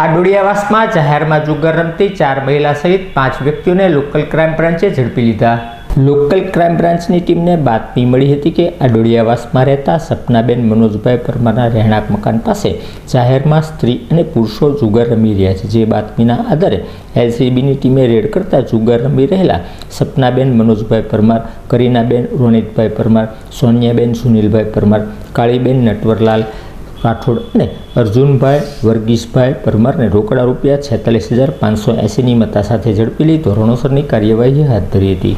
આડોડિયાવાસમાં જાહેરમાં જુગાર રમતી 4 મહિલા સહિત 5 વ્યક્તિઓને લોકલ ક્રાઇમ બ્રાન્ચે ઝડપી લીધા। લોકલ ક્રાઇમ બ્રાન્ચની ટીમને બાતમી મળી હતી કે આડોડિયાવાસમાં રહેતા સપનાબેન મનોજભાઈ પરમારના રહેણાંક મકાન પાસે જાહેરમાં સ્ત્રી અને પુરુષો જુગાર રમી રહ્યા છે। જે બાતમીના આધારે એલસીબીની ટીમે રેડ કરતા જુગાર રમી રહેલા સપનાબેન મનોજભાઈ પરમાર, કરીનાબેન રોનિતભાઈ પરમાર, સોનિયાબેન સુનિલભાઈ પરમાર, કાળીબેન નટવરલાલ રાઠોડ અને અર્જુનભાઈ વર્ગીસભાઈ પરમારને રોકડા રૂપિયા 46,580ની મત્તા સાથે ઝડપી લઈ ધોરણોસરની કાર્યવાહી હાથ ધરી હતી।